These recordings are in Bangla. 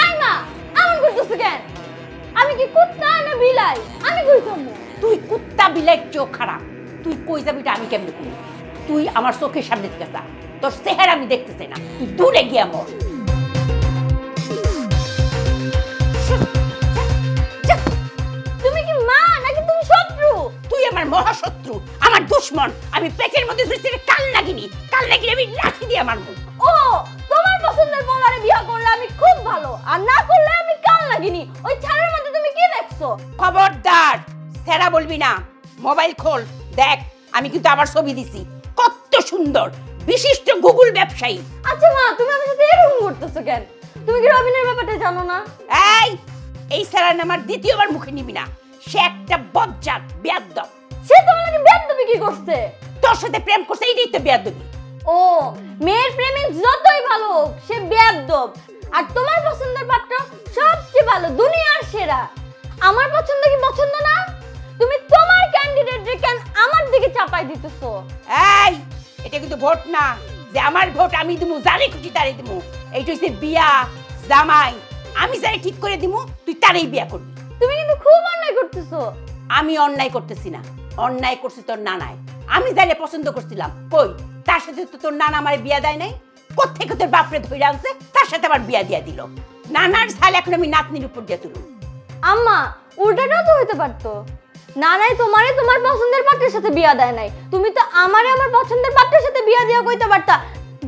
আই মা, এমন করতেছ কেন? আমি কি কুত্তা না বিলাই? আমি কই যাবো? তুই কুত্তা বিলাই চোখ খারাপ। তুই কই যাবিটা আমি কেমনে করি? তুই আমার চোখের সামনে থেকে যা। তোর চেহারা আমি দেখতেছি না, তুই দূরে গিয়া মর। তুমি কি মা নাকি তুমি শত্রু? তুই আমার মহাশত্রু, আমার দুশ্মন। আমি পেটের মধ্যে ধরেছি কাল লাগিনি আমি লাঠি দিয়ে মারবো। ও, তোমার পছন্দের বলারে বিয়ে করলে আমি খুব ভালো, আর না করলে আমি কাল লাগিনি। ওই ছাড়ের মধ্যে তুমি কি দেখছো? খবরদার, সেরা বলবি না। মোবাইল খোল, দেখ আমি কিন্তু আবার ছবি দিছি। কত সুন্দর, বিশিষ্ট গুগল ব্যবসায়ী। আচ্ছা মা, তুমি আমার সাথে এরকম করতেছো কেন? তুমি কি রবিনের ব্যাপারটা জানো না? এই সেরা আমার দ্বিতীয়বার মুখে নিবি না। সে একটা বজ্জাত, বেয়াদব। সে তোমার লাগে বেয়াদবি কি করছে? তোর সাথে প্রেম করছে, এইটাই তো বেয়াদবি। ও, মেয়ের প্রেমে যতই ভালো হোক সে বেয়াদব। আর তোমার পছন্দের পাত্র সবচেয়ে ভালো, দুনিয়ার সেরা। আমার পছন্দ কি পছন্দ না? তুমি তোমার ক্যান্ডিডেটকে কেন আমার দিকে চাপাই দিতেছো? এটা কিন্তু ভোট না যে আমার ভোট আমি দিমু, যারে খুশি তারে দিমু। এইটা হচ্ছে বিয়া, জামাই। আমি যারে ঠিক করে দিমু তুই তারেই বিয়া করবি। তুমি কিন্তু খুব অন্যায় করতেছো। আমি অন্যায় করতেছি না, অন্যায় করছি তোর নানায়। আমি যারে পছন্দ করছিলাম, কই তার সাথে তো তোর নানা আমার বিয়া দেয় নাই। কোত্থেকে তোর বাপরে ধরে আনছে, তার সাথে আবার বিয়া দিয়া দিল। নানার ছাল এখন আমি নাতনির উপর দিয়ে তুলু। আম্মা, উল্টাটাও তো হইতে পারতো। না নাই তোমারে তোমার পছন্দের পাত্রের সাথে বিয়া দেয় নাই, তুমি তো আমারে আমার পছন্দের পাত্রের সাথে বিয়া দিয়া কইতে পারতা।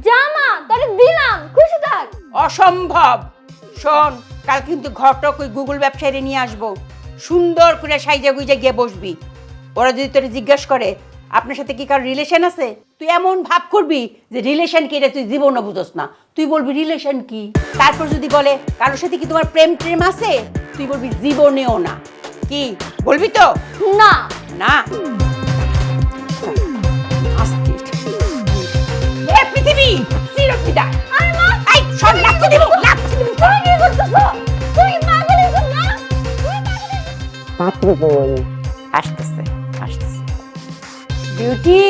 জামা তোরে দিলাম, খুশি থাক। অসম্ভব। শোন, কাল কিন্তু ঘটক ওই গুগল ব্যবসায়ী নিয়ে আসবো। সুন্দর করে সাইজা গুইজা গিয়ে বসবি। ওরা যদি তোরে জিজ্ঞাসা করে আপনার সাথে কি কারো রিলেশন আছে, তুই এমন ভাব করবি যে রিলেশন কি এটা তুই জীবনও বুঝোস না। তুই বলবি রিলেশন কি। তারপর যদি বলে কারোর সাথে কি তোমার প্রেম প্রেম আছে, তুই বলবি জীবনেও না। কি বলবি তো? না না। এ পৃথিবী চিরপিতা। আরে মা, এই সব লাথি দিব, লাথি দিব। তুমি কি করতেছো? তুমি পাগল হইছো না? তুমি পাগল হইছো? পাত্র কই? আসতেছে আসতেছে। বিউটি,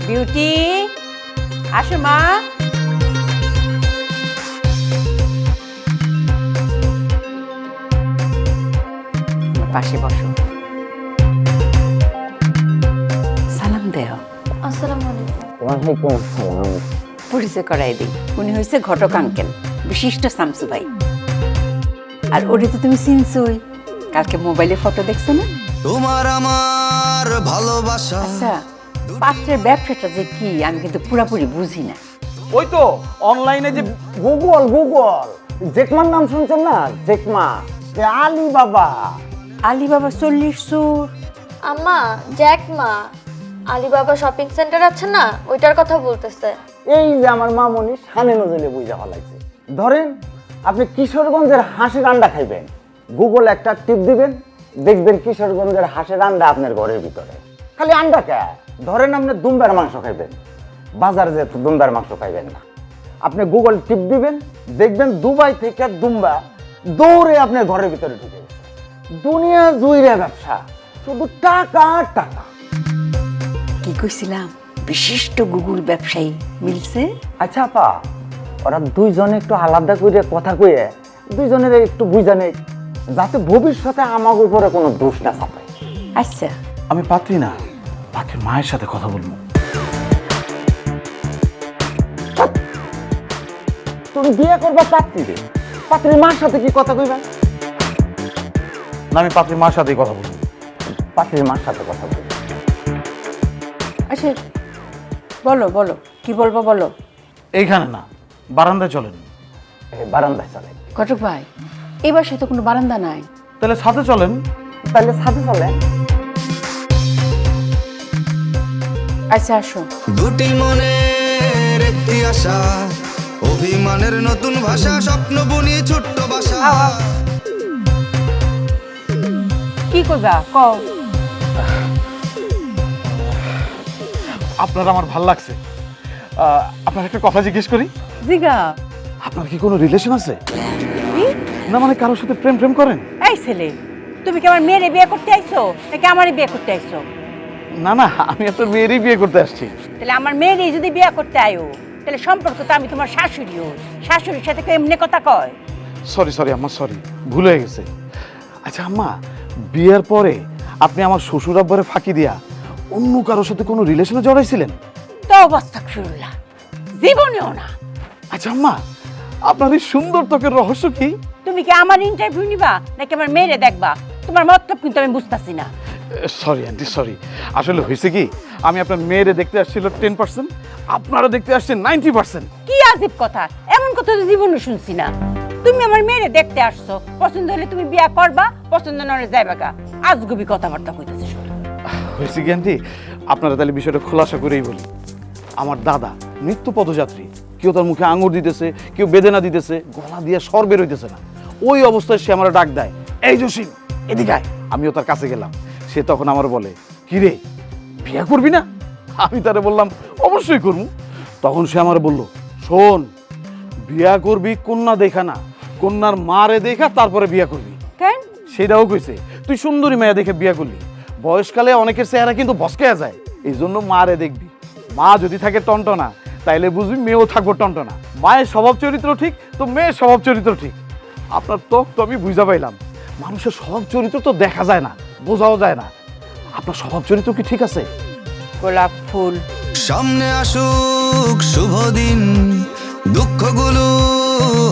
বিউটি, আসো মা। পাশে বসো, সালাম দেও। আসসালামু আলাইকুম। ওয়ালাইকুম আসসালাম। পরিচয় করাই দিই, উনি হয়েছে ঘটক আঙ্কেল, বিশিষ্ট শামসু ভাই। আর ওরে তো তুমি চিনছই, কালকে মোবাইলে ফটো দেখছো না? তোমার আমার ভালোবাসা। আচ্ছা, পাত্রের ব্যবসাটা যে কি আমি কিন্তু পুরাপুরি বুঝি না। ওই তো অনলাইনে যে গুগল জেকমার নাম শুনছেন না? জেকমা, আলিবাবা। আলিবাবা 40 চোর। আম্মা, জ্যাকমা আলিবাবা শপিং সেন্টার আছে না, ওইটার কথা বলতেছে। এই যে আমার মামনি সানে নজলে বুঝা ফেলাইছে। ধরেন আপনি কিশোরগঞ্জের হাঁসের আন্ডা খাইবেন, গুগল একটা টিপ দিবেন, দেখবেন কিশোরগঞ্জের হাঁসের আন্ডা আপনার ঘরের ভিতরে। খালি আন্ডা কে? ধরেন আপনি দুম্বার মাংস খাইবেন, বাজারে যে দুম্বার মাংস খাইবেন না, আপনি গুগল টিপ দিবেন, দেখবেন দুবাই থেকে দুম্বা দৌড়ে আপনার ঘরের ভিতরে ঢুকে গেছে। দুনিয়া জুইরে ব্যবসা, শুধু টাকা আর টাকা। কি কইছিলাম, বিশিষ্ট গুগল ব্যবসায়ী মিলছে। আচ্ছা আপা, ওরা দুইজনে একটু আলাদা করে কথা কয়ে দুইজনের একটু বুঝানে, যাতে ভবিষ্যতে আমার উপরে কোনো দোষ না চাপায়। আচ্ছা, আমি পাত্রী না, পাত্রীর মায়ের সাথে কথা বলবো। তুমি বিয়ে করবা পাত্রীরে, পাত্রীর মার সাথে কি কথা কইবা? না, আমি পাত্রীর মার সাথেই কথা বলবো। পাত্রীর মার সাথে কথা বলবা। আচ্ছা বলো বলো, কি বলবো বলো। এইখানে না, বারান্দায় চলেন। বারান্দায় চলে। ঘটক ভাই, এই বাসায় তো কোনো বারান্দা নাই। তাহলে সাথে চলেন। তাহলে সাথে চলে। আচ্ছা আসো। দুটি মনের একটি আশা, অভিমানের নতুন ভাষা, স্বপ্ন বুনি ছোট্ট বাসা। কি করবা কও। আপনার আমার ভাল লাগছে। আপনার একটা কথা জিজ্ঞেস করি। জিগা। আপনার কি কোনো রিলেশন আছে? না মানে কারোর সাথে প্রেম প্রেম করেন? এই ছেলে, তুমি কি আমার মেয়েরে বিয়ে করতে আইছো নাকি আমারই বিয়ে করতে আইছো? না না, আমি আপনার মেয়েরই বিয়ে করতে আসছি। তাহলে আমার মেয়েরই যদি বিয়ে করতে আয়ো, তাহলে সম্পর্ক তো আমি তোমার শাশুড়িও, শাশুড়ির সাথে কেউ এমনি কথা কয়? সরি আম্মা, সরি, ভুল হয়ে গেছে। আচ্ছা আম্মা, বিয়ের পরে আপনি আমার শ্বশুর আব্বারে ফাঁকি দিয়া অন্য কারোর সাথে কোনো রিলেশনে জড়াইছিলেন? তো আস্তাগফিরুল্লাহ, জীবনেও না। আচ্ছা আম্মা, আপনার এই সুন্দর ত্বকের রহস্য কি? তুমি কি আমার ইন্টারভিউ নিবা নাকি আমার মেয়েরে দেখবা? তোমার মতলব কিন্তু আমি বুঝতাছি না। Sorry aunty, sorry. আসলে হয়েছে কি, আমি আপনার মেয়েরে দেখতে আসছিল 10%, আপনারা দেখতে আসছেন 90%। কি আজীব কথা, এমন কথা তো জীবনে শুনছি না। তুমি আমার মেয়েরে দেখতে আসছো, পছন্দ হলে তুমি বিয়া করবা, পছন্দ না হলে যাইবা গা। আজগুবি কথাবার্তা কইতেছে শুধু। হয়েছে কি আন্টি, আপনারা তাহলে বিষয়টা খোলাসা করেই বলি। আমার দাদা নিত্য পদযাত্রী, কেউ তার মুখে আঙুর দিতেছে, কেউ বেদনা দিতেছে, গলা দিয়ে স্বর বের হইতেছে না। ওই অবস্থায় সে আমার ডাক দেয়, এই জসিম এদিকে আয়। আমিও তার কাছে গেলাম। সে তখন আমার বলে, কি রে, বিয়ে করবি না? আমি তারে বললাম, অবশ্যই করবো। তখন সে আমার বলল, শোন, বিয়া করবি কন্যা দেখা না, কন্যার মারে দেখা তারপরে বিয়া করবি। কেন? সেটাও কইছে, তুই সুন্দরী মেয়ে দেখে বিয়া করলি, বয়সকালে অনেকের চেহারা কিন্তু বসকে যায়, এই জন্য মারে দেখবি। মা যদি থাকে টনটনা, তাইলে বুঝবি মেয়েও থাকবো টনটনা। মায়ের স্বভাব চরিত্র ঠিক তো মেয়ের স্বভাব চরিত্র ঠিক। আপনার ত্বক তো আমি বুঝা পাইলাম, মানুষের স্বভাব চরিত্র তো দেখা যায় না, বোঝাও যায় না। আপনার স্বভাব চরিত্র কি ঠিক আছে? গোলাপ ফুল। সামনে আসুক শুভ দিন, দুঃখগুলো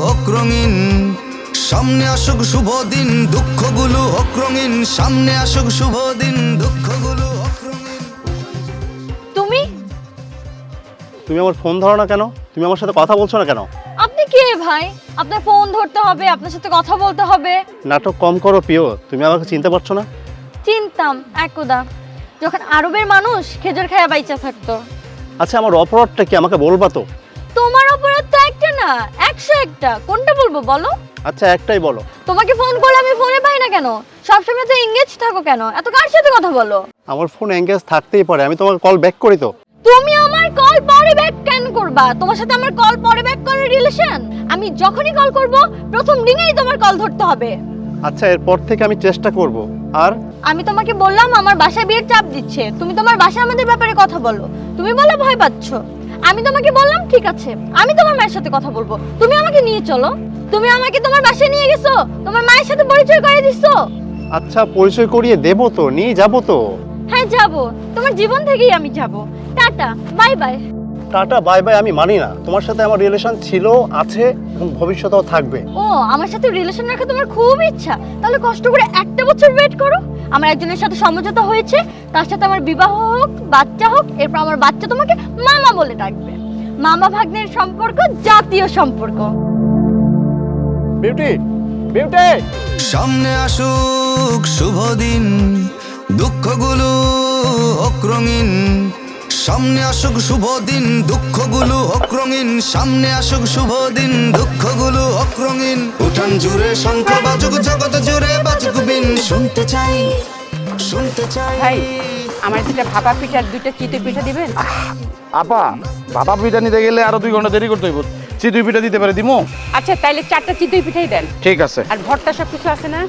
হোক রঙিন। সামনে আসুক শুভ দিন, দুঃখগুলো হোক রঙিন। সামনে আসুক শুভ দিন, দুঃখগুলো হোক রঙিন। তুমি তুমি আমার ফোন ধরো না কেন? তুমি আমার সাথে কথা বলছো না কেন? আপনি কে ভাই? আপনার ফোন ধরতে হবে, আপনার সাথে কথা বলতে হবে। নাটক কম করো প্রিয়, তুমি আমাকে চিনতে পারছো না? চিনতাম একদা, যখন আরবের মানুষ খেজুর খায়া বাইচা থাকতো। আচ্ছা, আমার অপরাধটা কি আমাকে বলবা তো? তোমার অপরাধ তো একটা না, 101টা। কোনটা বলবো বলো? আচ্ছা, একটাই বলো। তোমাকে ফোন করলে আমি ফোনে পাই না কেন? সবসময় তো এঙ্গেজ থাকো কেন? এত কার সাথে কথা বলো? আমার ফোন এঙ্গেজ থাকতেই পারে, আমি তোমাকে কল ব্যাক করি তো। তুমি আমার কল পরে ব্যাক কেন করবা? তোমার সাথে আমার কল পরে ব্যাক করার রিলেশন? আমি যখনই কল করব প্রথম রিংয়েই তোমার কল ধরতে হবে। আচ্ছা, এরপর থেকে আমি চেষ্টা করব। আর আমি তোমাকে বললাম আমার বাসায় বিয়ের চাপ দিচ্ছে, তুমি তোমার বাসায় আমাদের ব্যাপারে কথা বলো। তুমি বলে ভয় পাচ্ছ। আমি তোমাকে বললাম ঠিক আছে, আমি তোমার মায়ের সাথে কথা বলবো, তুমি আমাকে নিয়ে চলো। তুমি আমাকে তোমার বাসায় নিয়ে গেছো, তোমার মায়ের সাথে পরিচয় করে দিছো। আচ্ছা, পরিচয় করিয়ে দেবো তো, নিয়ে যাবো তো। হ্যাঁ যাবো, তোমার জীবন থেকেই আমি যাব। Tata, bye bye. Tata bye bye আমি মানি না। তোমার সাথে আমার রিলেশন ছিল, আছে এবং ভবিষ্যতেও থাকবে। ও, আমার সাথে রিলেশন রাখা তোমার খুব ইচ্ছা? তাহলে কষ্ট করে 1টা বছর ওয়েট করো। আমার একজনের সাথে সমঝোতা হয়েছে, তার সাথে আমার বিবাহ হোক, বাচ্চা হোক, এরপর আমার বাচ্চা তোমাকে মামা বলে ডাকবে। মামা ভাগ্নের সম্পর্ক জাতীয় সম্পর্ক। Beauty, beauty. সামনে আসুক শুভ দিন, দুঃখগুলো হোক রঙিন। সামনে আসুক শুভ দিন, দুঃখগুলো হোক রঙিন। সামনে আসুক শুভ দিন, দুঃখগুলো হোক রঙিন। উঠান জুড়ে শঙ্খ বাজুক, জগৎ জুড়ে বাজুক বিন। শুনতে চাই, শুনতে চাই। ভাই, আমার দুটা ভাপা পিঠা আর দুইটা চিতই পিঠা দিবেন? আপা, বাবা পিঠা নিতে গেলে আরো 2 ঘন্টা দেরি করতে হইব। চিতই পিঠা দিতে পারে দিমু? আচ্ছা, তাইলে 4টা চিতই পিঠাই দেন। ঠিক আছে। আর ভর্তা সব কিছু আছে না?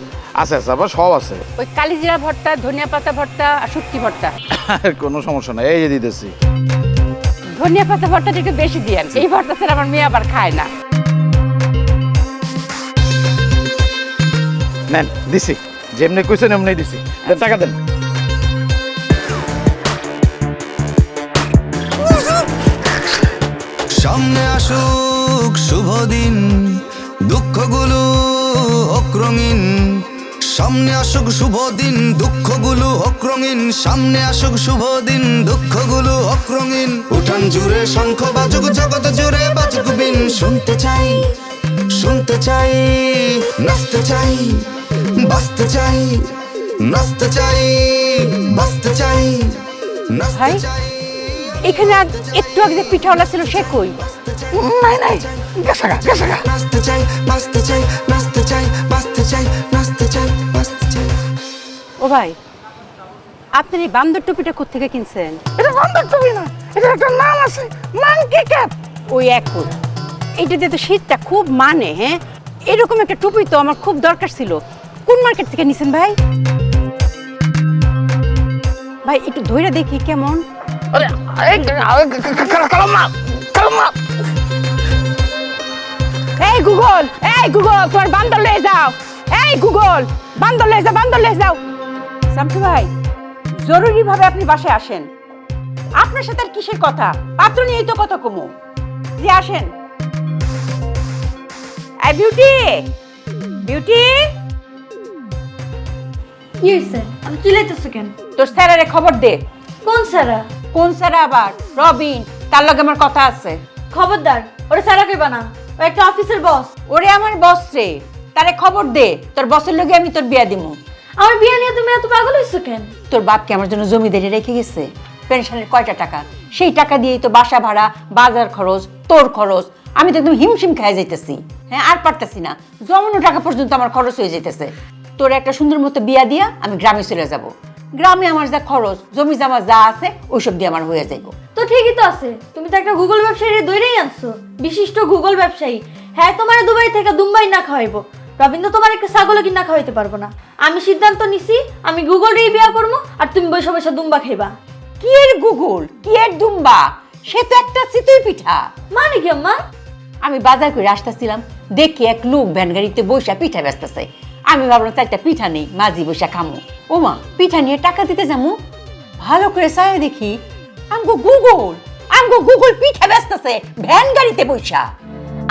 আছে আছে, আবার সব আছে। ওই কালিজিরা ভর্তা, ধনিয়া পাতা ভর্তা আর শুটকি ভর্তা। কোনো সমস্যা নাই, এই যে দিতেছি। ধনিয়া পাতা ভর্তাটা একটু বেশি দিয়েন, এই ভর্তা ছাড়া আমার মেয়ে আবার খায় না। নেন, দিছি, যেমনি কইছেন এমনি দিছি। দেন, টাকা দেন। সামনে আসুক শুভ দিন, দুঃখগুলো হোক রঙিন। সামনে আসুক শুভ দিন, দুঃখগুলো হোক রঙিন। সামনে আসুক শুভ দিন, দুঃখগুলো হোক রঙিন। উঠান জুড়ে শঙ্খ বাজুক, জগৎ জুড়ে বাজুক বিন। শুনতে চাই, শুনতে চাই, নাচতে চাই, বাঁচতে চাই, নাচতে চাই, বাঁচতে চাই, নাচতে ভাই, চাই। এখানে আজ একটু আগে যে পিঠাওয়ালা ছিল সে কই? নাই নাই, গেছে গা, গেছে গা। নাচতে চাই, বাঁচতে চাই, নাচতে চাই, বাঁচতে চাই, নাচতে চাই, বাঁচতে চাই। ও ভাই, আপনার এই বান্দর টুপিটা কোত্থেকে কিনছেন? এটা বান্দর টুপি না, এটা একটা নাম আছে, মাংকি ক্যাপ। ওই একই। এইটা দিয়ে তো শীতটা খুব মানে। হ্যাঁ, এরকম একটা টুপি তো আমার খুব দরকার ছিল। কোন মার্কেট থেকে নিছেন ভাই? ভাই একটু ধইরা দেখি কেমন। আরে, এই কালাম না, কালাম এই গুগল তোমার বান্দর লয়ে যাও। এই গুগল বান্দর লয়ে যাও। শামসু ভাই, জরুরি ভাবে আপনি বাসায় আসেন। আপনার সাথে আর কিসের কথা? পাত্র নিয়েই তো কথা কমু। জি আসেন। এই বিউটি কি হয়েছে? আমি চিল্লাইতেছো কেন? তোর স্যারের খবর দে। কোন স্যারা? কোন স্যার আবার? রবিন, তার লগে আমার কথা আছে। খবরদার, ওরে স্যারা কইবা না, ও একটা অফিসের বস। ওরে আমার বস রে, তারে খবর দে। তোর বসের লগে আমি তোর বিয়া দিমু। আমার বিয়ে নিয়ে তুমি এত পাগল হইছো কেন? তোর বাপকে আমার জন্য জমিদারি রেখে গেছে। পেনশনের কয়টা টাকা, সেই টাকা দিয়েই তো বাসা ভাড়া, বাজার খরচ, তোর খরচ। আমি তো একদম হিমশিম খেয়ে যাইতেছি। হ্যাঁ, আর পারতেছি না, জমানো টাকা পর্যন্ত আমার খরচ হয়ে যাইতেছে। তোর একটা সুন্দর মতো বিয়া দিয়া আমি গ্রামে চলে যাব। গ্রামে আমার যা খরচ, জমি জমা যা আছে ওইসব দিয়ে আমার হয়ে যাইব। তো ঠিকই তো আছে, তুমি তো একটা গুগল ব্যবসায়ী দৈরেই আনছো, বিশিষ্ট গুগল ব্যবসায়ী। হ্যাঁ, তোমার দুবাই থেকে দুম্বাই না খাওয়াইবো। রবীন্দ্র তোমার একটা ছাগলও কিনা খাওয়াইতে পারবো না। আমি সিদ্ধান্ত নিছি, আমি গুগল রেই বিয়া করবো, আর তুমি বসে বসে দুম্বা খাইবা। কি এর গুগল, কি এর দুম্বা? সে তো একটা চিতই পিঠা। মানে কি আম্মা? আমি বাজার করে আসতেছিলাম, দেখি এক লোক ভ্যান গাড়িতে বসে পিঠা বেচতেছে। আমি ভাবলাম চারটা পিঠা নেই, মাঝি বসে খামু। ওমা, পিঠা নিয়ে টাকা দিতে যামু, ভালো করে চাই দেখি আমগো গুগল পিঠা বেচতেছে ভ্যান গাড়িতে বসা।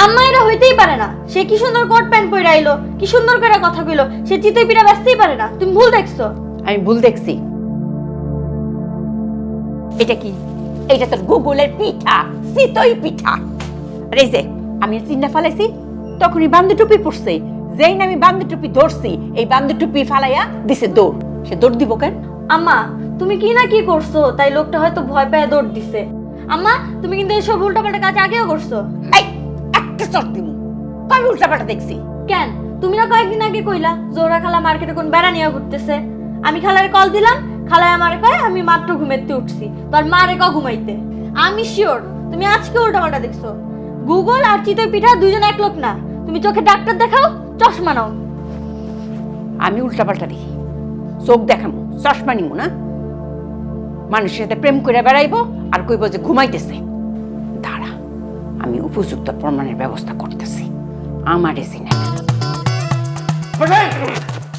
আম্মা, এটা হইতেই পারে না। সে কি সুন্দর কোট প্যান্ট পরে আইলো, কি সুন্দর করে কথা কইলো, সে চিতই পিঠা বেচতেই পারে না। তুমি ভুল দেখছো। আমি ভুল দেখছি। এটা কি? এটা তোর গুগলের পিঠা, চিতই পিঠা। আর এই যে আমি চিন্তা ফালাইছি, তখনই বান্দু টুপি পড়ছে। যেই না আমি বান্দু টুপি ধরছি, এই বান্দু টুপি ফালাইয়া দিছে দৌড়। সে দৌড় দিব কেন? আম্মা, তুমি কি না কি করছো, তাই লোকটা হয়তো ভয় পেয়ে দৌড় দিছে। আম্মা, তুমি কিন্তু এইসব উল্টাপাল্টা কাজ আগেও করছো। এই একটা চট দিমু, আমি উল্টাপাল্টা দেখছি কেন? তুমি না কয়েকদিন আগে কইলা জোহরা খালা মার্কেটে কোন বেড়া নিয়ে ঘুরতেছে। আমি খালারে কল দিলাম, খালায় আমারে কয় আমি মাত্র ঘুমাইতে উঠছি, তোর মারে ক ঘুমাইতে। আমি শিওর তুমি আজকে উল্টাপাল্টা দেখছো। গুগল আর চিতই পিঠা দুইজন এক লোক না। তুমি চোখে ডাক্তার দেখাও, চশমা নাও। আমি উল্টাপাল্টা দেখি, চোখ দেখামু, চশমা নিমু না। মানুষের সাথে প্রেম করে বেড়াইবো আর কইব যে ঘুমাইতেছে। দাঁড়া, আমি উপযুক্ত প্রমাণের ব্যবস্থা করতেছি। আমার এসি না।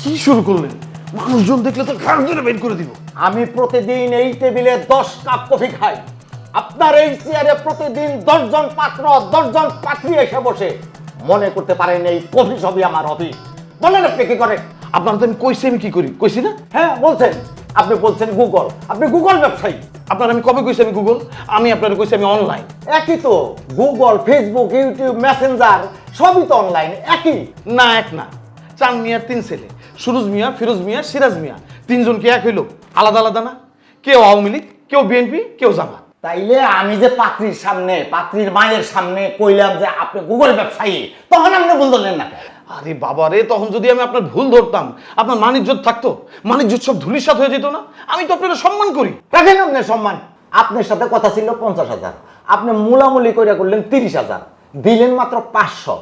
কি শুরু করলেন? মানুষজন দেখলে তো ঘাড় ধরে বের করে দিব। আমি প্রতিদিন এই টেবিলে 10 কাপ কফি খাই। আপনার এই চেয়ারে প্রতিদিন 10 জন পাত্র, 10 জন পাত্রী এসে বসে। মনে করতে পারেন এই কফি সবই আমার অফিস। বলেন আপনি কি করেন? আপনারা তো আমি কইছি আমি কি করি, কইছি না? হ্যাঁ বলছেন, আপনি বলছেন গুগল, আপনি গুগল ব্যবসায়ী। আপনার আমি কবে কইছি আমি গুগল? আমি আপনারা কইছি আমি অনলাইন। একই তো, গুগল, ফেসবুক, ইউটিউব, মেসেঞ্জার সবই তো অনলাইন, একই। না, এক না। চাঁদ মিয়ার 3 ছেলে, সুরুজ মিয়া, ফিরোজ মিয়া, সিরাজ মিয়া, 3 জন কি এক হইল? আলাদা আলাদা না? কেউ আওয়ামী লীগ, কেউ বিএনপি, কেউ জামাত। তাইলে আমি যে পাত্রীর সামনে, পাত্রীর মায়ের সামনে কইলাম যে আপনি গুগল ব্যবসায়ী, তখন আপনি ভুল ধরলেন না? আরে বাবা রে, তখন যদি আমি আপনার ভুল ধরতাম, আপনার মানিজ্জত থাকতো, মানিজ্জত সব ধুলিসাৎ হয়ে যেত না? আমি তো আপনারা সম্মান করি। রাখেন আপনার সম্মান। আপনার সাথে কথা ছিল 50,000, আপনি মূলামূলি করে করলেন 30,000, দিলেন মাত্র 500।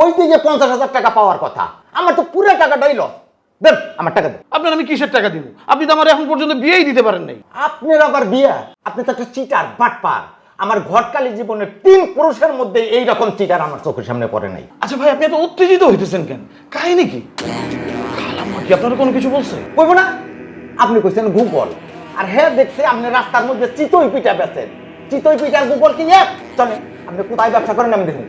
ওই দিকে 50,000 টাকা পাওয়ার কথা, আমার তো পুরো টাকাটাই লস। দেন আমার টাকা দেন। আপনার আমি কিসের টাকা দিব? আপনি তো আমার এখন পর্যন্ত বিয়েই দিতে পারেন নাই। আপনার আবার বিয়া? আপনি তো একটা চিটার, বাটপার। আমার ঘটকালী জীবনে 3 পুরুষের মধ্যে এই রকম চিটার আমার চোখের সামনে পড়ে নাই। আচ্ছা ভাই, আপনি এত উত্তেজিত হইতেছেন কেন? কাহিনী কি? খালাম্মা কি আপনারা কোনো কিছু বলছে? কইব না? আপনি কইছেন গুগল, আর হ্যাঁ দেখছে আপনি রাস্তার মধ্যে চিতই পিঠা বেচেন। চিতই পিঠার গুগল কি এক? চলে, আপনি কোথায় ব্যবসা করেন আমি দেখুন।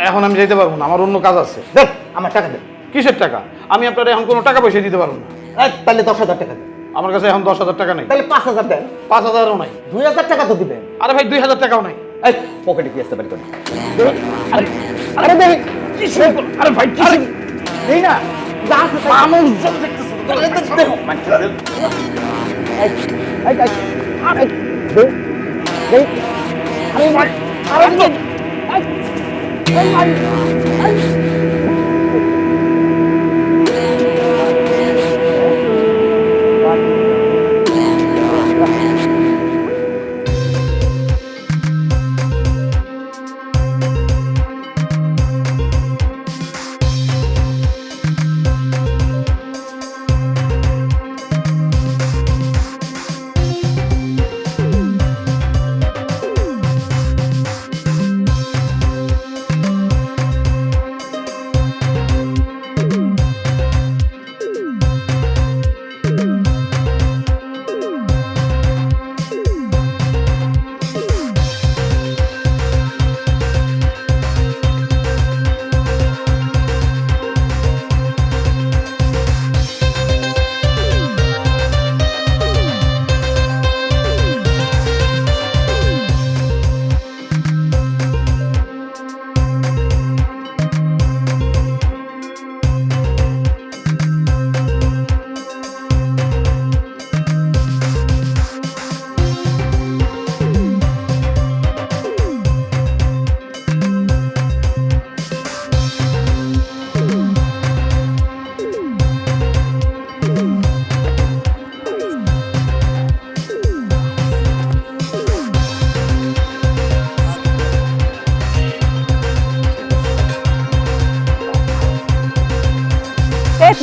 এখন আমি যেতে পারবো না, আমার অন্য কাজ আছে। দেন আমার টাকা দেন। কিসের টাকা? আমি আপনারা এখন কোনো টাকা পয়সা দিতে পারবো না। তাহলে 10,000 টাকা দেন। আমার কাছে এখন 10,000 টাকা নেই। তাহলে 5,000 দেন। 5,000ও নাই। 2,000 টাকা তো দিবেন। আরে ভাই, 2,000 টাকাও নাই। এই পকেটে কি আছে বাড়ি করে? আরে দেখ কি শুরু কর। আরে ভাই কি এই না যা আছে মানুষজন দেখতেছে তো, দেখো আরে দে দে আরে ভাই আরে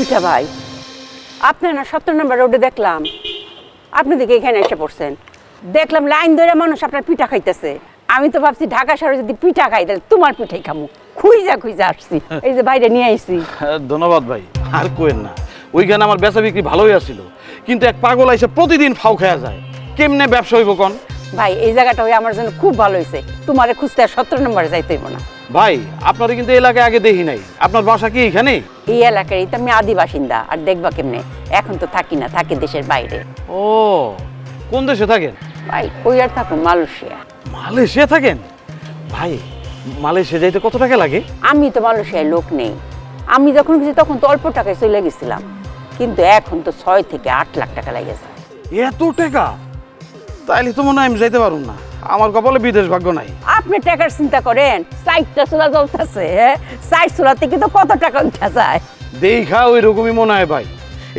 পিঠা ভাই, আপনার না 17 নম্বর রোডে দেখলাম, আপনি দেখে এখানে এসে পড়ছেন। দেখলাম লাইন ধরে মানুষ আপনার পিঠা খাইতেছে। আমি তো ভাবছি ঢাকা শহরে যদি পিঠা খাই তাহলে তোমার পিঠাই খামু। খুঁজা আসছি, এই যে বাইরে নিয়ে আইছি। ধন্যবাদ ভাই, আর কোয়েন না। ওইখানে আমার বেচা বিক্রি ভালোই আছিল, কিন্তু এক পাগল আইসে প্রতিদিন ফাউ খাওয়া যায়। কেমনে ব্যবসা হইব কোন? ভাই এই জায়গাটা হয়ে আমার জন্য খুব ভালো হয়েছে। তোমারে খুঁজতে আর 17 নম্বরে যাইতে হইব না। ভাই আপনার কিন্তু এলাকায় আগে দেখি নাই, আপনার বাসা কি এখানে? এই এলাকারই তো আমি আদি বাসিন্দা। আর দেখবা কেমনে, এখন তো থাকি না, থাকি দেশের বাইরে। ও, কোন দেশে থাকেন? ভাই ওই আর থাকো মালয়েশিয়া। মালয়েশিয়া থাকেন? ভাই মালয়েশিয়া যাইতে কত টাকা লাগে? আমি তো মালয়েশিয়ায় লোক নেই। আমি যখন গেছি তখন তো অল্প টাকায় চলে গেছিলাম, কিন্তু এখন তো 6 থেকে 8 লাখ টাকা লেগে যায়। এত টাকা? তাইলে তো মনে হয় আমি যাইতে পারুম না, আমার কপালে বিদেশ ভাগ্য নাই। আপনি টাকার চিন্তা করেন, 4টা চুলা জ্বলতেছে, 4 চুলা থেকে তো কত টাকা উঠা যায়। দেখা ওই রকমই মনে হয় ভাই।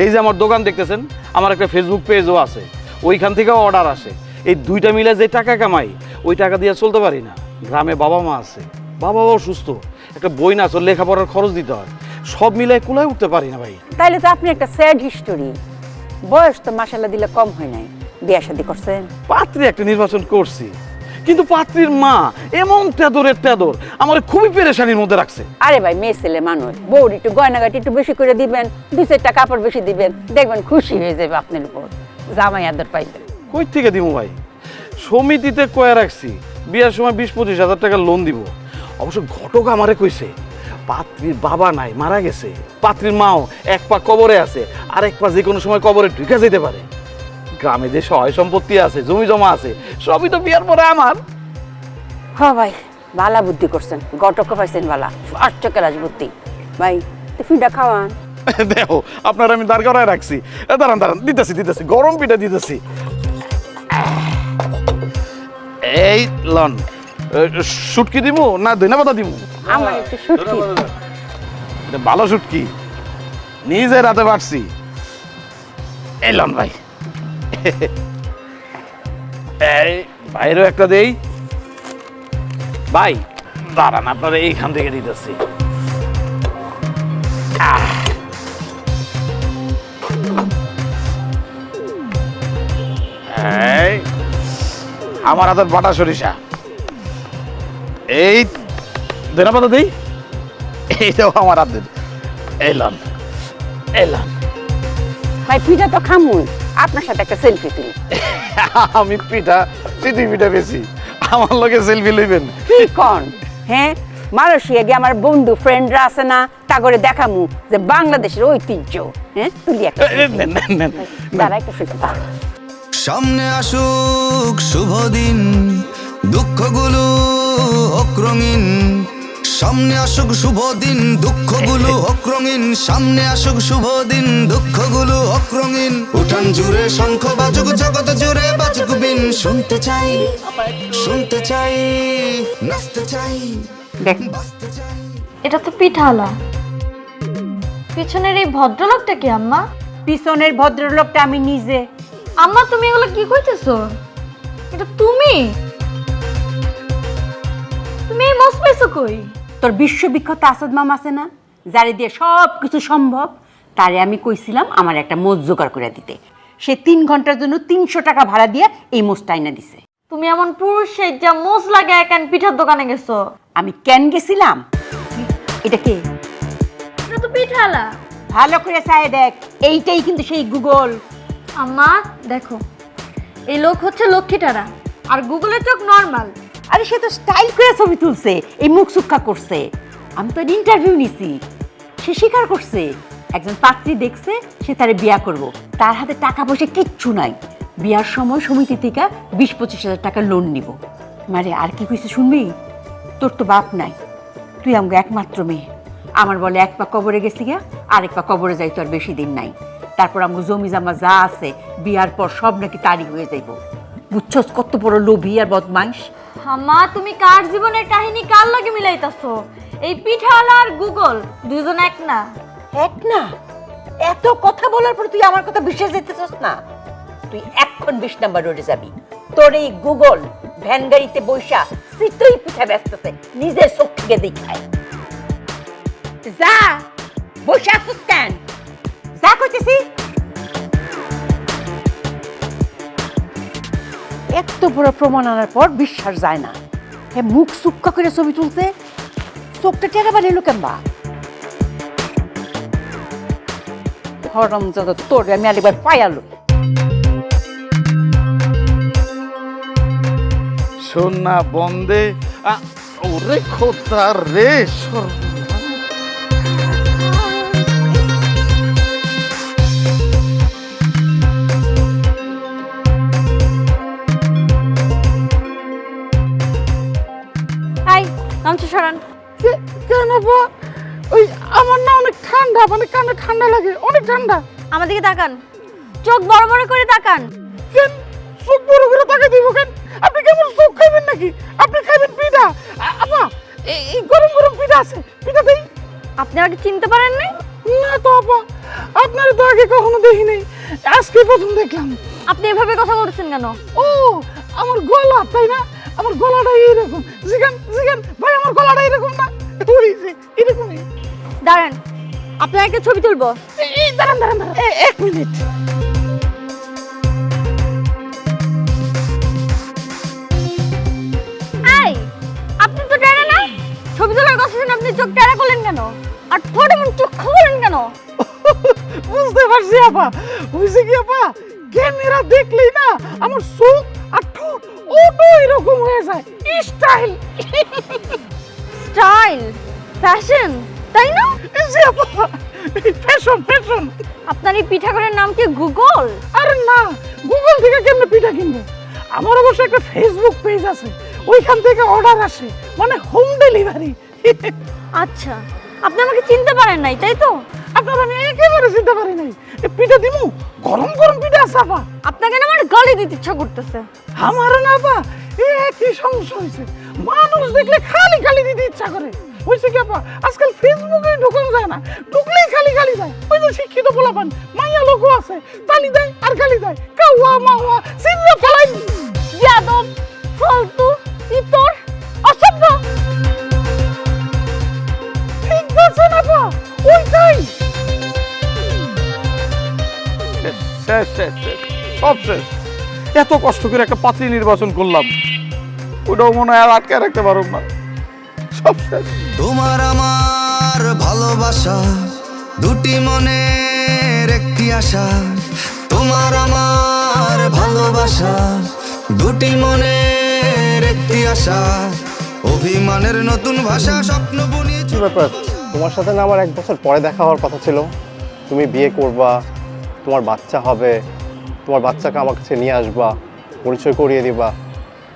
এই যে আমার দোকান দেখতেছেন, আমার একটা ফেসবুক পেজও আছে, ওইখান থেকেও অর্ডার আসে। এই দুইটা মিলে যে টাকা কামাই, ওই টাকা দিয়ে চলতে পারি না। গ্রামে বাবা মা আছে, বাবাও অসুস্থ, একটা বই না চল, লেখাপড়ার খরচ দিতে হয়, সব মিলাই কুলায় উঠতে পারি না ভাই। তাইলে তো আপনি একটা স্যাড হিস্টোরি। বয়স তো মাশাআল্লাহ দিলে কম হয় নাই, বিয়ে শাদী করছেন? পাত্রী একটা নির্বাচন করছি, কিন্তু পাত্রীর মা এমন তেদরের তেদর, আমার খুবই পেরেশানির মধ্যে রাখছে। আরে ভাই মেয়ে ছেলে মানুষ, বউর একটু গয়নাগাটি একটু বেশি করে দিবেন, 2-4টা কাপড় বেশি দিবেন, দেখবেন খুশি হয়ে যাবে আপনার উপর, জামাই আদর পাইবেন। কই থেকে দিব ভাই? সমিতিতে কয়ে রাখছি বিয়ের সময় 20-25 হাজার টাকা লোন দিব। অবশ্য ঘটক আমারে কইছে পাত্রীর বাবা নাই, মারা গেছে, পাত্রীর মাও এক পা কবরে আছে, আর এক পা যে কোনো সময় কবরে ঢুকে যেতে পারে। গ্রামে যে সহায় সম্পত্তি আছে, জমি জমা আছে, সবই তো বিয়ার পরে আমার। হ্যাঁ ভাই, ভালা বুদ্ধি করছেন, গটক পাইছেন ভালা, ফার্স্ট ক্লাস বুদ্ধি। ভাই টিফিনটা খাওয়ান। দেখো আপনার আমি দাঁড় করায় রাখছি, দাঁড়ান দাঁড়ান, দিতেছি দিতেছি, গরম পিঠা দিতেছি। এই লন, শুটকি দিব না ধন্যবাদ দিব? আমার একটু শুটকি। এটা ভালো শুটকি, নিজে রাতে পারছি। এই লন ভাই, এই বাইরেও একটা দেই। ভাই দাঁড়ান, আপনারা এইখান থেকে দিতেছি। এই আমার হাতের বাটা সরিষা, এই ধন্যবাদ দিই, এইটাও আমার হাতের। এলাম এলাম। ভাই পিঠা তো খামুই, আপনার সাথে একটা সেলফি তুলি। আমি পিঠা চিঠি পিঠা বেশি, আমার লগে সেলফি লইবেন? কি কন? হ্যাঁ, মালয়েশিয়া গিয়ে আমার বন্ধু ফ্রেন্ডরা আছে না, তা করে দেখামু যে বাংলাদেশের ঐতিহ্য। হ্যাঁ তুলি একটা, দাঁড়া একটা সেলফি। সামনে আসুক শুভ দিন, দুঃখগুলো হোক রঙিন। সামনে আসুক শুভ দিন, দুঃখগুলো হোক রঙিন। সামনে আসুক শুভ দিন, দুঃখগুলো হোক রঙিন। উঠান জুড়ে শঙ্খ বাজুক, জগৎ জুড়ে বাজুক বিন। শুনতে চাই, শুনতে চাই, নাচতে চাই, দেখ বাঁচতে চাই। এটা তো পিঠালা। পিছনের এই ভদ্রলোকটা কি আম্মা? পিছনের ভদ্রলোকটা আমি নিজে। আম্মা তুমি এগুলো কি কইতেছো? এটা তুমি তুমি এই মাছ পাইছো কই? তোর বিশ্ববিখ্যাত আসাদ মামা আছে না, যারে দিয়ে সব কিছু সম্ভব, তারে আমি কইছিলাম আমার একটা মোজ জোগাড় করে দিতে। সে 3 ঘন্টার জন্য 300 টাকা ভাড়া দিয়ে এই মোজটা আইনা দিছে। তুমি এমন পুরুষের যা মোজ লাগে কেন পিঠার দোকানে গেছো? আমি কেন গেছিলাম? এটা কে? এটা তো পিঠালা। ভালো করে চাই দেখ, এইটাই কিন্তু সেই গুগল। আম্মা দেখো, এই লোক হচ্ছে লক্ষ্মীটারা, আর গুগলের চোখ নরমাল। আরে সে তো স্টাইল করে ছবি তুলছে, এই মুখ সুক্কা করছে। আমি তো ইন্টারভিউ নিছি, সে স্বীকার করছে একজন পাত্রী দেখছে, সে তারে বিয়া করব, তার হাতে টাকা পয়সা কিচ্ছু নাই। বিয়ার সময় সমিতি থেকে 20-25 হাজার টাকা লোন নিব। মারে আর কি কইছে শুনবি? তোর তো বাপ নাই, তুই আমাকে একমাত্র মেয়ে। আমার বলে এক পা কবরে গেছি গা, আরেক পা কবরে যাই তো আর বেশি দিন নাই। তারপর আমাকে জমি জামা যা আছে বিয়ার পর সব নাকি তারি হয়ে যাইব। বুঝছস কত বড় লোভী আর বদমাইশ। আম্মা তুমি কার জীবনের কাহিনী কার লাগে মিলাইতাছো? এই পিঠালা আর গুগল দুইজন এক না? এক না? এত কথা বলার পর তুই আমার কথা বিশ্বাস দিতেছস না? তুই এখন 20 নম্বর রোডে যাবি, তোর এই গুগল ভ্যান গাড়িতে বইসা সিটই পিঠা ব্যস্তছে, নিজের চোখ থেকে দেখায়। যা বসে আসছিস কেন? যা কইতেছি। এত বড় প্রমাণ আনার পর বিশ্বাস যায় না। হ্যাঁ, মুখ সুক্কা করে ছবি তুলছে, চোখটা টেরা বানাইলো কেমবা। হরমজাদা তোর আমি আরেকবার পায়ালো। সোনা বন্দে ওরে খোদা রে এই গামছা সরান। কেন বা ওই আমার না অনেক ঠান্ডা, মানে কানে ঠান্ডা লাগে, অনেক ঠান্ডা। আমার দিকে তাকান, চোখ বড় বড় করে তাকান। কেন চোখ বড় করে তাকাই দিব কেন? আপনি কেমন চোখ খাইবেন নাকি? আপনি খাইবেন পিঠা। আপা এই গরম গরম পিঠা আছে, পিঠা দেই। আপনি আমাকে চিনতে পারেন নাই? না তো আপা, আপনারা তো আগে কখনো দেখি নাই, আজকে প্রথম দেখলাম। আপনি এভাবে কথা বলছেন কেন? ও আমার গলা, তাই না? আমার গলাটা এইরকম। জিগান জিগান ভাই, আমার গলাটা এরকম না, ওই যে এরকমই। দাঁড়ান, আপনার একটা ছবি তুলবো। এই দাঁড়ান দাঁড়ান দাঁড়ান, এক মিনিট। এই, আপনি তো টেরা না? ছবি তোলার কথা শুনে আপনি চোখ টেরা করলেন কেন? আর ঠোঁট এমন চোখ খোলেন কেন? বুঝতে পারছি আপা, বুঝছি কি আপা, ক্যামেরা দেখলেই না আমার চোখ আর ঠোঁট ওটো এরকম হয়ে যায়। স্টাইল স্টাইল, ফ্যাশন, তাই না? জি আপা, ফ্যাশন ফ্যাশন। আপনার এই পিঠাঘরের নাম কি গুগল? আরে না, গুগল থেকে কেমনে পিঠা কিনবো? আমার অবশ্য একটা ফেসবুক পেজ আছে, ওইখান থেকে অর্ডার আসে, মানে হোম ডেলিভারি। আচ্ছা, আপনি আমাকে চিনতে পারেন নাই, তাই তো? আপনার আমি একেবারে চিনতে পারি নাই। পিঠা দিমু, গরম গরম পিঠা আছে আপা। আপনাকে না আমার গালি দিতে ইচ্ছা করতেছে। আমার না আপা কি সমস্যা হয়েছে, মানুষ দেখলে খালি খালি দিতে ইচ্ছা করে। হয়েছে কি আপা, আজকাল ফেসবুকে ঢুকানো যায় না, ঢুকলেই খালি গালি দেয়। ওই যে শিক্ষিত পোলাপান মাইয়া লোক আছে, তালি দেয় আর গালি দেয়, কাউয়া মাওয়া সিনরা ফলাই। যাদব, ফালতু, ইতর, অসভ্য। ঠিক আছে না আপা, ওইটাই। শেষ শেষ শেষ, সব শেষ। এত কষ্ট করে একটা পাত্রী নির্বাচন করলাম, ওটাও মনে হয় আর আটকে রাখতে পারব না, সব শেষ। তোমার আমার ভালোবাসা দুটি মনের একটি আশা। তোমার আমার ভালোবাসা দুটি মনের একটি আশা। অভিমানের নতুন ভাষা স্বপ্ন বুনিয়ে। কি ব্যাপার, তোমার সাথে না আমার 1 বছর পরে দেখা হওয়ার কথা ছিল। তুমি বিয়ে করবা, তোমার বাচ্চা হবে, তোমার বাচ্চাকে আমার কাছে নিয়ে আসবা, পরিচয় করিয়ে দিবা,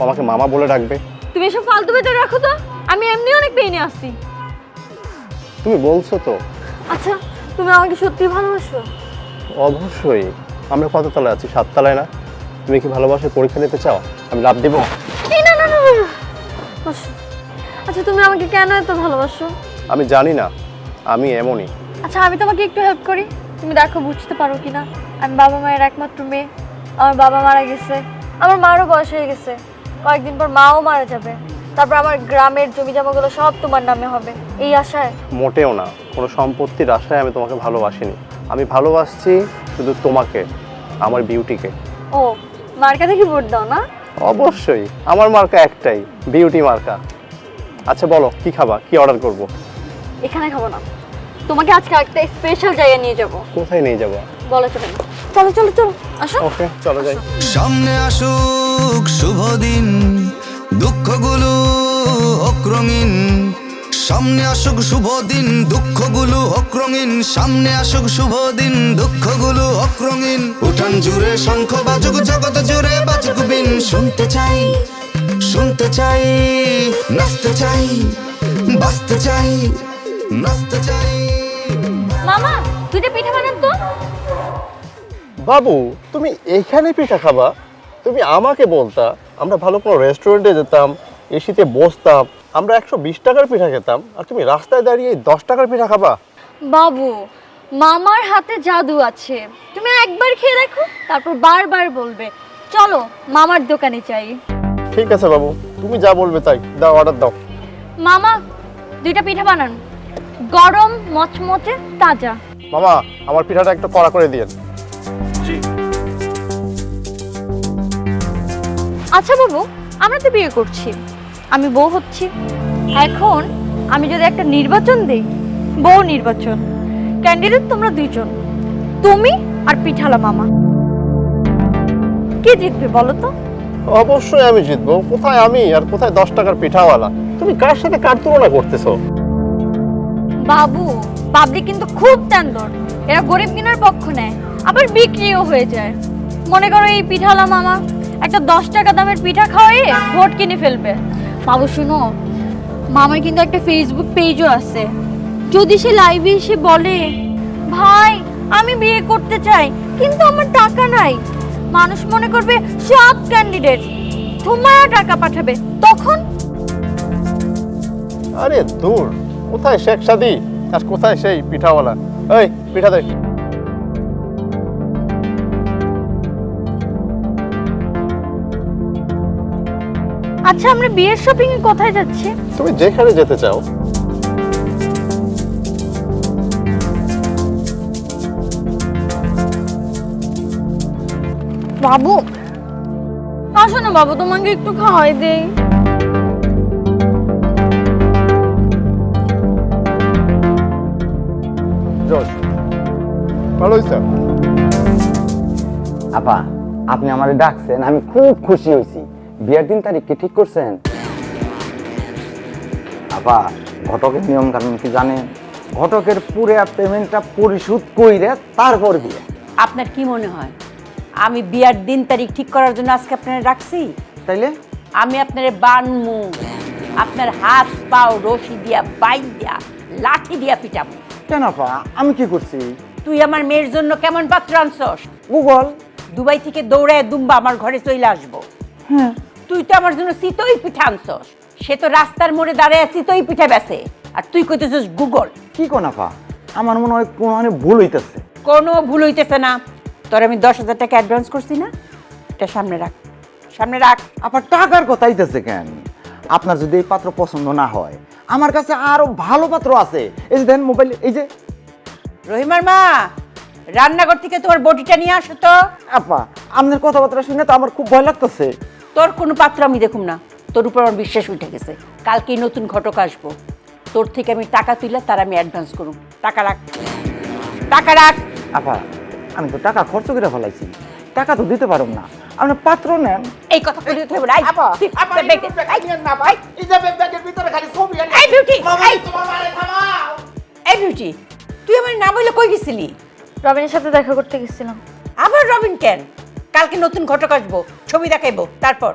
আমাকে মামা বলে ডাকবে। তুমি এসব ফালতু ভেতরে রাখো তো, আমি এমনি অনেক পেইনে আসছি। তুমি বলছো তো? আচ্ছা, তুমি আমাকে সত্যি ভালোবাসো? অবশ্যই। আমরা কত তলায় আছি? 7 তলায় না? তুমি কি ভালোবাসার পরীক্ষা নিতে চাও? আমি লাভ দেবো? এই না না না না। বসো। আচ্ছা, তুমি আমাকে কেন এত ভালোবাসো? আমি জানি না, আমি এমনই। আচ্ছা, আমি তোমাকে একটু হেল্প করি, তুমি দেখো বুঝতে পারো কিনা। আমি বাবা মায়ের একমাত্র মেয়ে, আমার বাবা মারা গেছে, আমার মারও বয়স হয়ে গেছে, কয়েকদিন পর মাও মারা যাবে, তারপর আমার গ্রামের জমি জমাগুলো সব তোমার নামে হবে, এই আশায়। মোটেও না, কোনো সম্পত্তির আশায় আমি তোমাকে ভালোবাসিনি। আমি ভালোবাসছি শুধু তোমাকে, আমার বিউটিকে। ও, মার্কা দেখি ভোট দাও না? অবশ্যই, আমার মার্কা একটাই, বিউটি মার্কা। আচ্ছা বলো, কি খাবা, কি অর্ডার করব? এখানে খাবো না, তোমাকে আজকে একটা স্পেশাল জায়গায় নিয়ে যাব। কোথায় নিয়ে যাবো? বলো চলো না। চলো চলো চলো, আসো। ওকে, চলো যাই। সামনে আসুক শুভ দিন, দুঃখগুলো হোক রঙিন। সামনে আসুক শুভ দিন, দুঃখগুলো হোক রঙিন। সামনে আসুক শুভ দিন, দুঃখগুলো হোক রঙিন। উঠান জুড়ে শঙ্খ বাজুক, জগৎ জুড়ে বাজুক বিন। শুনতে চাই, শুনতে চাই, নাচতে চাই, বাঁচতে চাই, নাচতে চাই। মামা, দুইটা পিঠা বানান তো। বাবু, তুমি এখানে পিঠা খাবা? তুমি আমাকে বলতা, আমরা ভালো কোনো রেস্টুরেন্টে যেতাম, এসিতে বসতাম, আমরা 120 টাকার পিঠা খেতাম, আর তুমি রাস্তায় দাঁড়িয়ে 10 টাকার পিঠা খাবা? বাবু, মামার হাতে জাদু আছে, তুমি একবার খেয়ে দেখো, তারপর বারবার বলবে চলো মামার দোকানে যাই। ঠিক আছে বাবু, তুমি যা বলবে তাই, দাও অর্ডার দাও। মামা, দুইটা পিঠা বানান, গরম মচমচে তাজা। মামা আমার পিঠাটা একটু কড়া করে দিয়েন। আচ্ছা বাবু, আমরা তো বিয়ে করছি, আমি বউ হচ্ছি। এখন আমি যদি একটা নির্বাচন দিই, বউ নির্বাচন, ক্যান্ডিডেট তোমরা দুইজন, তুমি আর পিঠালা মামা, কে জিতবে বলো তো? অবশ্যই আমি জিতবো। কোথায় আমি আর কোথায় 10 টাকার পিঠাওয়ালা? তুমি কার সাথে কার তুলনা করতেছো? বাবু, পাবলিক কিন্তু খুব টান্দর, এরা গরিব কিনার পক্ষ নেয়, আবার বিক্রিও হয়ে যায়। মনে করো এই পিঠালা মামা একটা 10 টাকা দামের পিঠা খাওয়াইয়ে ভোট কিনে ফেলবে। বাবু শুনো, মামার কিন্তু একটা ফেসবুক পেজও আছে, যদি সে লাইভে এসে বলে ভাই আমি বিয়ে করতে চাই কিন্তু আমার টাকা নাই, মানুষ মনে করবে সব ক্যান্ডিডেট তোমার টাকা পাঠাবে, তখন আরে দূর, কোথায় শেখ সাদি আর কোথায় সেই পিঠাওয়ালা? এই পিঠা দে। আচ্ছা আমরা বিয়ের শপিং এ কোথায় যাচ্ছি? তুমি যেখানে যেতে চাও। বাবু আসো না বাবু, তোমাকে একটু খাওয়াই দেই। জশ, ভালো হয়েছে। আপা, আপনি আমারে ডাকছেন, আমি খুব খুশি হয়েছি। বিয়ের দিন তারিখ কি ঠিক করছেন? আপা, ঘটকের নিয়ম কানুন কি জানেন? ঘটকের পুরো পেমেন্টটা পরিশোধ কইরে তারপর বিয়ে। আপনার কি মনে হয় আমি বিয়ার দিন তারিখ ঠিক করার জন্য আজকে আপনারা রাখছি? তাইলে আমি আপনার বানমু, আপনার হাত পাও রশি দিয়া বাইন দিয়া লাঠি দিয়া পিটাবো। কেন আপা, আমি কি করছি? তুই আমার মেয়ের জন্য কেমন পাত্র আনছস? গুগল। দুবাই থেকে দৌড়ায় দুম্বা আমার ঘরে চলে আসবো। তুই তো আমার জন্য চিতই পিঠা আনছস, সে তো রাস্তার মোড়ে দাঁড়ায় চিতই পিঠা বেচে, আর তুই কইতেছিস গুগল। কি কোন আপা, আমার মনে হয় কোনো ভুল হইতেছে। কোনো ভুল হইতেছে না। তোর আমি 10,000 টাকা অ্যাডভান্স করছি না, এটা সামনে রাখ, সামনে রাখ। আপা টাকার কথা হইতেছে কেন? আপনার যদি এই পাত্র পছন্দ না হয়, আমার কাছে আরো ভালো পাত্র আছে। এই যে দেন মোবাইল, এই যে। রহিমার মা, রান্নাঘর থেকে তোমার বডিটা নিয়ে আসো তো। আপা, আপনার কথাবার্তা শুনে তো আমার খুব ভয় লাগতেছে। তোর কোনো পাত্র আমি দেখুম না, তোর উপর আমার বিশ্বাস উঠে গেছে। কালকেই নতুন ঘটক আসবো, তোর থেকে আমি টাকা তুইলে তার আমি অ্যাডভান্স করুম। টাকা রাখ, টাকা রাখ। আপা, আমি তো টাকা খরচ করে ফেলাইছি, টাকা তো দিতে পারব না। আপনি পাত্র নেন। এই কথা বলে দিতে হবে না। এই, তুই তোর ব্যাগে- এই বিউটি, এই বিউটি, তুই আমার না বলে কই গেছিলি? রবিনের সাথে দেখা করতে গেছিলাম। আবার রবিন কেন? কালকে নতুন ঘটক আসবো, ছবি দেখাইবো, তারপর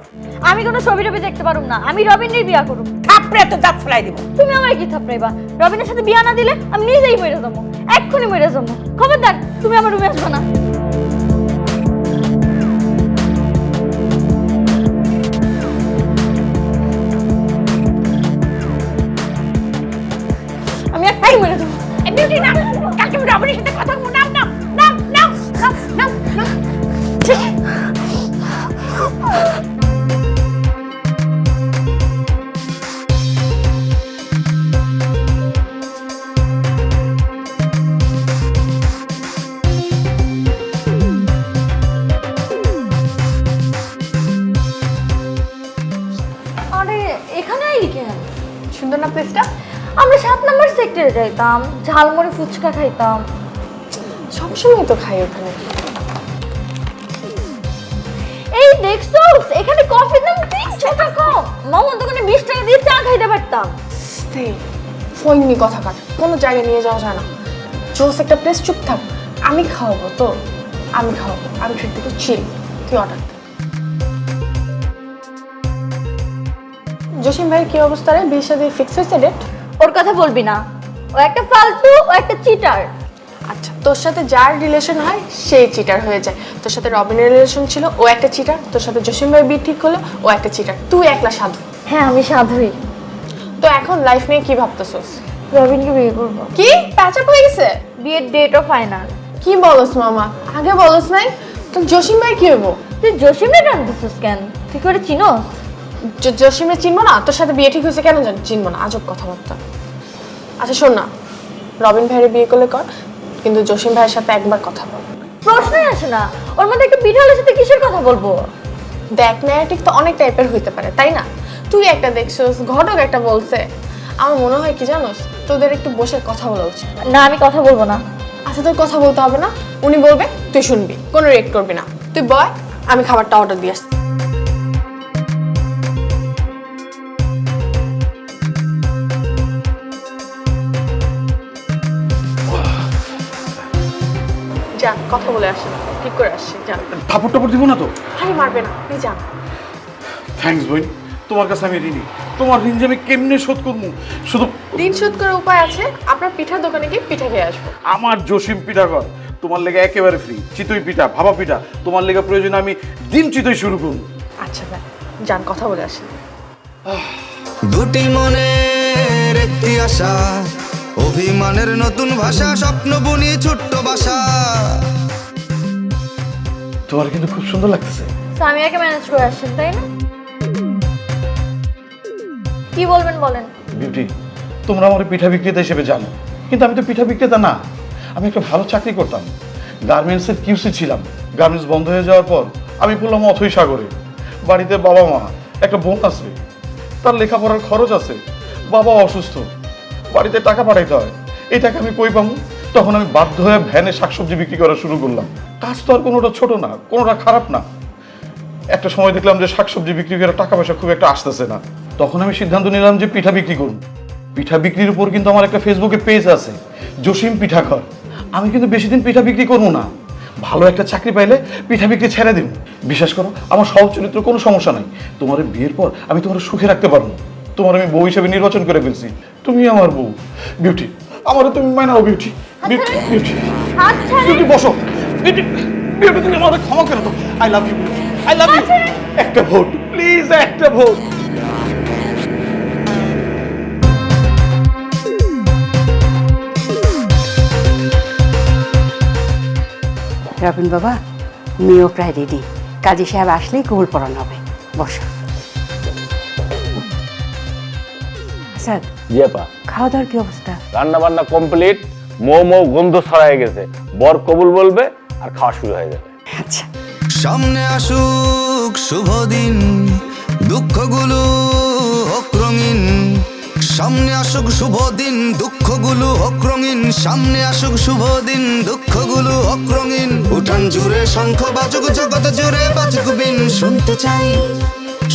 আমি কোনো ছবি টবি দেখতে পারুম না, আমি রবিনের বিয়া করুম। থাপড়ে তো দাঁত ফেলাই দিব। তুমি আমার কি থাপড়াইবা? রবিনের সাথে বিয়া না দিলে আমি নিজেই মরে যাবো, এক্ষুনি মরে যাবো। খবরদার তুমি আমার রুমে আসবে না। আমি একটাই মরে যাবো। এই বিউটি না, কালকে আমি রবিনের সাথে কথা বলবো। নাম নাম নাম নাম নাম নাম নাম। ঠিক। আরে এখানে আইলি কেন? সুন্দর না প্লেসটা? আমরা 7 নম্বর সেক্টরে যাইতাম, ঝালমুড়ি ফুচকা খাইতাম। সবসময় তো খাই ওখানে। এই দেখছো, এখানে কফির দাম 3 টাকা কম। মামার দোকানে 20 টাকা দিয়ে চা খাইতে পারতাম। ফোননি কথা কাট, কোনো জায়গায় নিয়ে যাওয়া যায় না। জোস একটা প্লেস, চুপ থাক। আমি খাওয়াবো তো, আমি খাওয়াবো, আমি ট্রিট দেবো। চিল, তুই অর্ডার দে। জসিম ভাইয়ের কি অবস্থা রে? বিয়ের সাথে ফিক্স হয়েছে ডেট? ওর কথা বলবি না, ও একটা ফালতু, ও একটা চিটার। আচ্ছা, তোর সাথে যার রিলেশন হয় সেই চিটার হয়ে যায়। তোর সাথে রবিনের রিলেশন ছিল, ও একটা চিটার। তোর সাথে জসিম ভাই বিয়ে ঠিক হলো, ও একটা চিটার। তুই একলা সাধু। হ্যাঁ আমি সাধুই। তো এখন লাইফ নিয়ে কি ভাবতেছস? রবিনকে বিয়ে করবো। কি প্যাচআপ হয়ে গেছে? বিয়ের ডেটও ফাইনাল। কি বলস মামা, আগে বলস নাই? তো জসিম ভাই কি হইব? তুই জসিমে টানতেছিস কেন? তুই করে চিনোস? জসিমে চিনবো না? তোর সাথে বিয়ে ঠিক হয়েছে কেন জানি চিনবো না? আজব কথাবার্তা। আচ্ছা শোন না, রবিন ভাইয়ের বিয়ে করলে কর, কিন্তু জসিম ভাইয়ের সাথে একবার কথা বল। প্রশ্নই আসে না, ওর মধ্যে একটা পিঠালের সাথে কিসের কথা বলবো? দেখ, ন্যারেটিভ তো অনেক টাইপের হইতে পারে, তাই না? তুই একটা দেখছস, ঘটক একটা বলছে। আমার মনে হয় কি জানোস, তোদের একটু বসে কথা বলা উচিত। না, আমি কথা বলবো না। আচ্ছা, তোর কথা বলতে হবে না, উনি বলবে তুই শুনবি, কোনো রিয়েক্ট করবি না। তুই বয়, আমি খাবারটা অর্ডার দিয়ে আসছি। যান, কথা বলে আসেন, ঠিক করে আসছি, যান। থাপড় টাপড় দিব না তো? আরে মারবে না, তুই যান। থ্যাঙ্কস বই, তোমার কাছে আমি ঋণী। তোমার ঋণ যে আমি কেমনে শোধ করবো? শুধু দিন শোধ করার উপায় আছে, আপনার পিঠার দোকানে গিয়ে পিঠা খেয়ে আসবো। আমার জসিম পিঠা ঘর তোমার লেগে একেবারে ফ্রি। চিতই পিঠা, ভাপা পিঠা তোমার লেগে প্রয়োজন আমি দিন চিতই শুরু করবো। আচ্ছা ভাই, যান, কথা বলে আসেন। দুটি মনের একটি আশা, অভিমানের নতুন ভাষা, স্বপ্ন বুনি ছোট্ট বাসা। তোমার কিন্তু খুব সুন্দর লাগতেছে। সামিয়াকে ম্যানেজ করে আসছেন, তাই না? কি বলবেন বলেন। বিউটি, তোমরা আমার পিঠা বিক্রেতা হিসেবে জানো, কিন্তু আমি তো পিঠা বিক্রেতা না। আমি একটা ভালো চাকরি করতাম, গার্মেন্টসের কিউসি ছিলাম। গার্মেন্টস বন্ধ হয়ে যাওয়ার পর আমি পড়লাম অথৈ সাগরে। বাড়িতে বাবা মা, একটা বোন আছে, তার লেখাপড়ার খরচ আছে, বাবা অসুস্থ, বাড়িতে টাকা পাঠাইতে হয়। এই টাকা আমি কই পাবো? তখন আমি বাধ্য হয়ে ভ্যানে শাকসবজি বিক্রি করা শুরু করলাম। কাজ তো আর কোনোটা ছোট না, কোনোটা খারাপ না। একটা সময় দেখলাম যে শাকসবজি বিক্রি করে টাকা পয়সা খুব একটা আসতেছে না। তখন আমি সিদ্ধান্ত নিলাম যে পিঠা বিক্রি করব। পিঠা বিক্রির উপর কিন্তু আমার একটা ফেসবুকে পেজ আছে, জসিম পিঠা ঘর। আমি কিন্তু বেশি দিন পিঠা বিক্রি করবো না, ভালো একটা চাকরি পাইলে পিঠা বিক্রি ছেড়ে দিব। বিশ্বাস করো, আমার সব চরিত্র কোনো সমস্যা নাই। তোমার বিয়ের পর আমি তোমার সুখে রাখতে পারবো। তোমার আমি বউ হিসেবে নির্বাচন করে ফেলছি, তুমি আমার বউ। বিউটি, আমার তুমি মানাও। বিউটি, বিউটি, বিউটি, বিউটি বসো। বিউটি, বিউটি, তুমি আমাকে ক্ষমা করে দাও। I love you, I love you. একটা ভোট প্লিজ, একটা ভোট। রবিন বাবা, মেয়েও প্রায় রেডি। কাজী সাহেব আসলেই কবুল পড়ানো হবে। বসো। স্যার, জিয়াপা, খাওয়া দাওয়ার কি অবস্থা? রান্না বান্না কমপ্লিট, মৌ গন্ধ ছড়ায় গেছে। বর কবুল বলবে আর খাওয়া শুরু হয়ে যাবে। আচ্ছা। সামনে আসুক শুভ দিন, দুঃখগুলো হোক রঙিন। সামনে আসুক শুভ দিন, দুঃখগুলো হোক রঙিন। সামনে আসুক শুভ দিন, দুঃখগুলো হোক রঙিন। উঠান জুড়ে শঙ্খ বাজুক, জগৎ জুড়ে বাজুক বিন। শুনতে চাই,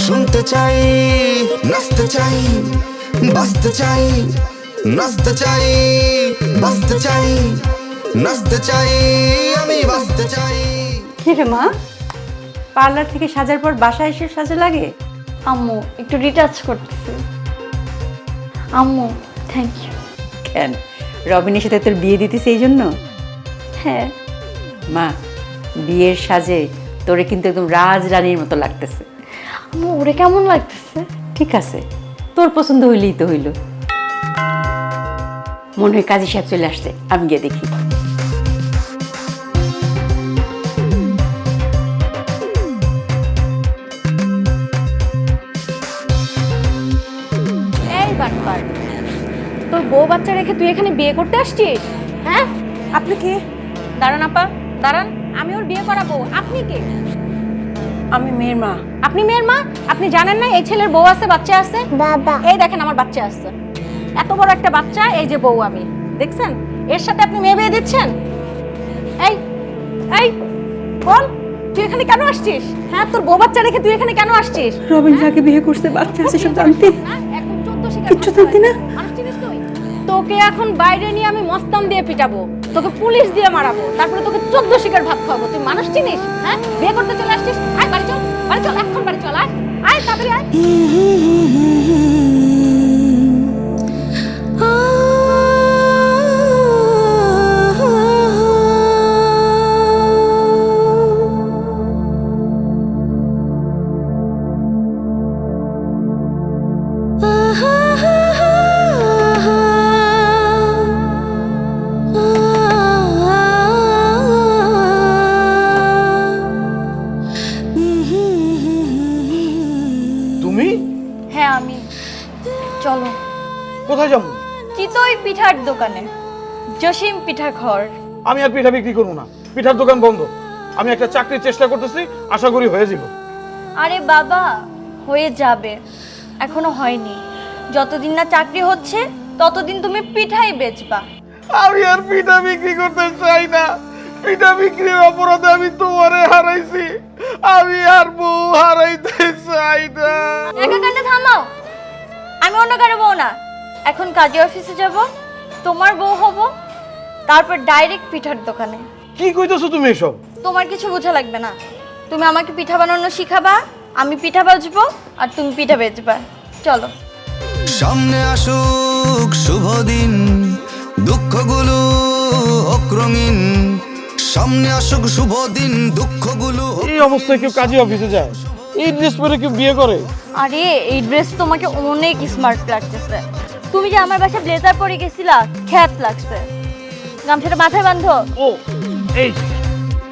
শুনতে চাই, নাচতে চাই, বাঁচতে চাই, নাচতে চাই, বাঁচতে চাই, নাচতে চাই, আমি বাঁচতে চাই। কি রে মা, পার্লার থেকে সাজার পর বাসায় এসে সাজা লাগে? আম্মু একটু রিটাচ করতেছি। আম্মু থ্যাংক ইউ। কেন, রবিনের সাথে তোর বিয়ে দিতেছে এই জন্য? হ্যাঁ। মা, বিয়ের সাজে তোরে কিন্তু একদম রাজরানীর মতো লাগতেছে। আম্মু ওরে কেমন লাগতেছে? ঠিক আছে, তোর পছন্দ হইলেই তো হইল। মনে হয় কাজী সাহেব চলে আসছে, আমি গিয়ে দেখি। এই বাটপার, তোর বউ বাচ্চা রেখে তুই এখানে বিয়ে করতে আসছিস? হ্যাঁ, আপনি কে? দাঁড়ান আপা, দাঁড়ান। আমি ওর বিয়ে করাবো। আপনি কে? আমি মেয়ের মা। আপনি মেয়ের মা? আপনি জানেন না এই ছেলের বউ আছে, বাচ্চা আছে? বাবা, এই দেখেন আমার বাচ্চা আছে, এত বড় একটা বাচ্চা। এই যে বউ, আমি দেখছেন, এর সাথে আপনি মেয়ে বিয়ে দিচ্ছেন? এই এই বল, তুই এখানে কেন আসছিস? হ্যাঁ, তোর বউ বাচ্চা রেখে তুই এখানে কেন আসছিস? রবিন যাকে বিয়ে করছে বাচ্চা আছে সব জানতে? না, একদম 14 শিকার কিচ্ছু করতে জানতি না? হয়। মানুষ চিনিস তুই? তোকে এখন বাইরে নিয়ে আমি মস্তান দিয়ে পিটাবো, তোকে পুলিশ দিয়ে মারাবো, তারপরে তোকে 14 শিকার ভাত খাওয়াবো। তুই মানুষ চিনিস? হ্যাঁ, বিয়ে করতে চলে আসছিস? আয় বাড়ি চল, বাড়ি চল, এখন বাড়ি চল। আয় আয় তাড়াতাড়ি আয়। তুমি? হ্যাঁ আমি। চলো। কোথায় যাবো? চিতই পিঠার দোকানে, জসিম পিঠা ঘর। আমি আর পিঠা বিক্রি করবো না, পিঠার দোকান বন্ধ। আমি একটা চাকরির চেষ্টা করতেছি, আশা করি হয়ে যাব। আরে বাবা, হয়ে যাবে, এখনো হয়নি। যতদিন না চাকরি হচ্ছে ততদিন তুমি পিঠাই বেচবা। আমি আর পিঠা বিক্রি করতে চাই না। পিঠা বিক্রির অপরাধে আমি তোমারে হারাইছি, আমি আর বউ হারাইতে চাই না। একা কান্না থামাও, আমি অন্য কারো বউ না। এখন কাজী অফিসে যাব, তোমার বউ হব, তারপর ডাইরেক্ট পিঠার দোকানে। কি কইতেছো তুমি এসব? তোমার কিছু বোঝা লাগবে না। তুমি আমাকে পিঠা বানানো শিখাবা, আমি পিঠা বাজবো, আর তুমি পিঠা বেচবা। চলো। সামনে আসুক শুভ দিন, দুঃখগুলো হোক রঙিন। সামনে আসুক শুভ দিন, দুঃখগুলো হোক এই অবস্থায় কেউ কাজী অফিসে যায়? এই ড্রেস পরে কেউ বিয়ে করে? আরে এই ড্রেস তোমাকে অনেক স্মার্ট লাগতেছে। তুমি যে আমার বাসায় ব্লেজার পরে গেছিলা, খ্যাত লাগছে। গামছাটা মাথায় বাঁধো। ও এই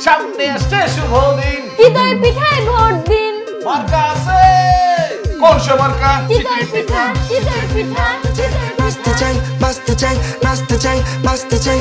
সামনে আসছে শুভ দিন, চিতই পিঠায় ভোট দিন। মার্কা আছে কোন সে মার্কা? চিতই পিঠা, চিতই পিঠা, চিতই পিঠা। নাচতে চাই, বাঁচতে চাই, নাচতে চাই, বাঁচতে চাই,